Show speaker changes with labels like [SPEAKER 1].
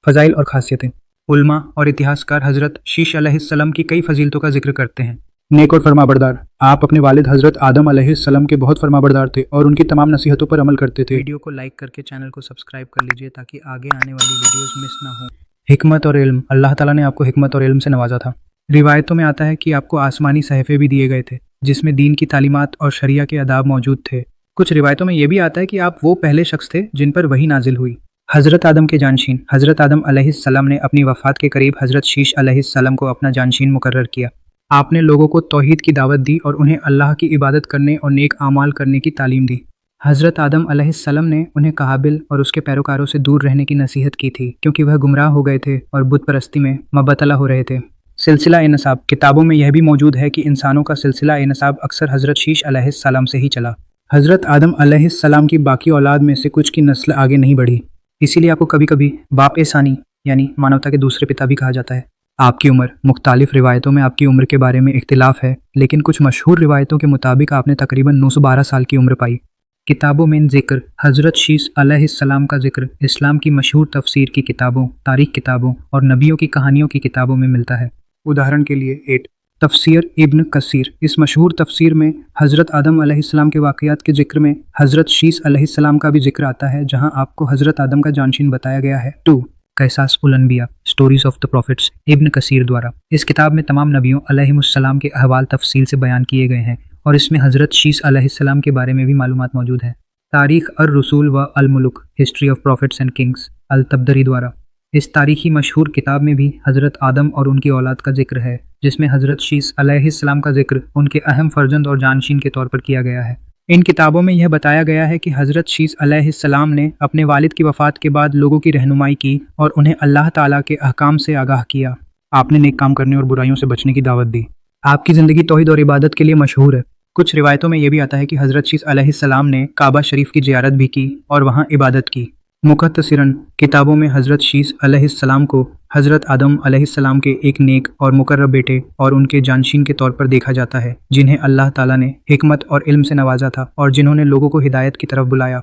[SPEAKER 1] फ़ज़ाइल और ख़ासियतें। उलमा और इतिहासकार हज़रत शीश अलैहिस्सलाम की कई फ़जीलतों का जिक्र करते हैं। नेक और फरमाबरदार। आप अपने वालिद हज़रत आदम अलैहिस्सलाम के बहुत फरमाबरदार थे और उनकी तमाम नसीहतों पर अमल करते थे। वीडियो को लाइक करके चैनल को सब्सक्राइब कर लीजिए ताकि आगे आने वाली वीडियोस मिस ना हो। हिकमत और इल्म। अल्लाह ताला ने आपको हिकमत और इल्म से नवाजा था। रिवायतों में आता है कि आपको आसमानी सहफ़े भी दिए गए थे जिसमें दीन की तालीमात और शरिया के आदाब मौजूद थे। कुछ रिवायतों में यह भी आता है कि आप वो पहले शख्स थे जिन पर वही नाजिल हुई। हज़रत आदम के जानशीन। हज़रत आदम अलैहिस्सलाम ने अपनी वफ़ात के करीब हज़रत शीश अलैहिस्सलाम को अपना जानशीन मुकर्रर किया। आपने लोगों को तौहीद की दावत दी और उन्हें अल्लाह की इबादत करने और नेक आमाल करने की तालीम दी। हज़रत आदम अलैहिस्सलाम ने उन्हें काबिल और उसके पैरोकारों से दूर रहने की नसीहत की थी क्योंकि वह गुमराह हो गए थे और बुत परस्ती में मबतला हो रहे थे। सिलसिला ए नसाब। किताबों में यह भी मौजूद है कि इंसानों का सिलसिला ए नसाब अक्सर हज़रत शीश अलैहिस्सलाम से ही चला। हज़रत आदम अलैहिस्सलाम की बाकी औलाद में से कुछ की नस्ल आगे नहीं बढ़ी, इसीलिए आपको कभी कभी बाप ए सानी यानी मानवता के दूसरे पिता भी कहा जाता है। आपकी उम्र। मुख्तालिफ रिवायतों में आपकी उम्र के बारे में इख्तिलाफ है, लेकिन कुछ मशहूर रिवायतों के मुताबिक आपने तकरीबन 912 साल की उम्र पाई। किताबों में जिक्र। हज़रत शीश अलैहिस्सलाम का जिक्र इस्लाम की मशहूर तफसीर की किताबों, तारीख किताबों और नबियों की कहानियों की किताबों में मिलता है। उदाहरण के लिए 8 तफसीर इब्न कसीर। इस मशहूर तफसीर में हज़रत आदम अलैहिस्सलाम के वाक़यात के जिक्र में हज़रत शीश अलैहिस्सलाम का भी जिक्र आता है, जहां आपको हज़रत आदम का जानशीन बताया गया है। 2 कैसास उल अनबिया। Stories of the prophets. इब्न कसीर द्वारा। इस किताब में तमाम नबियों अलैहिमुस्सलाम के अहवाल तफसील से बयान किए गए हैं और इसमें हज़रत शीश अलैहिस्सलाम के बारे में भी मालूमात मौजूद है। तारीख अर रसूल व अल मुलुक। History of prophets and kings. अल तबदरी द्वारा। इस तारीखी मशहूर किताब में भी हज़रत आदम और उनकी औलाद का जिक्र है, जिसमें हज़रत शीश अलैहिस्सलाम का जिक्र उनके अहम फर्जंद और जानशीन के तौर पर किया गया है। इन किताबों में यह बताया गया है कि हज़रत शीश अलैहिस्सलाम ने अपने वालिद की वफ़ात के बाद लोगों की रहनुमाई की और उन्हें अल्लाह ताला के अहकाम से आगाह किया। आपने नेक काम करने और बुराइयों से बचने की दावत दी। आपकी ज़िंदगी तौहीद और इबादत के लिए मशहूर है। कुछ रिवायतों में यह भी आता है कि हज़रत शीश अलैहिस्सलाम ने काबा शरीफ की ज़ियारत भी की और वहाँ इबादत की। मुख्तसरन किताबों में हज़रत शीश अलैहिस्सलाम को हज़रत आदम अलैहिस्सलाम के एक नेक और मुकर्रब बेटे और उनके जानशीन के तौर पर देखा जाता है, जिन्हें अल्लाह ताला ने हिकमत और इल्म से नवाजा था और जिन्होंने लोगों को हिदायत की तरफ बुलाया।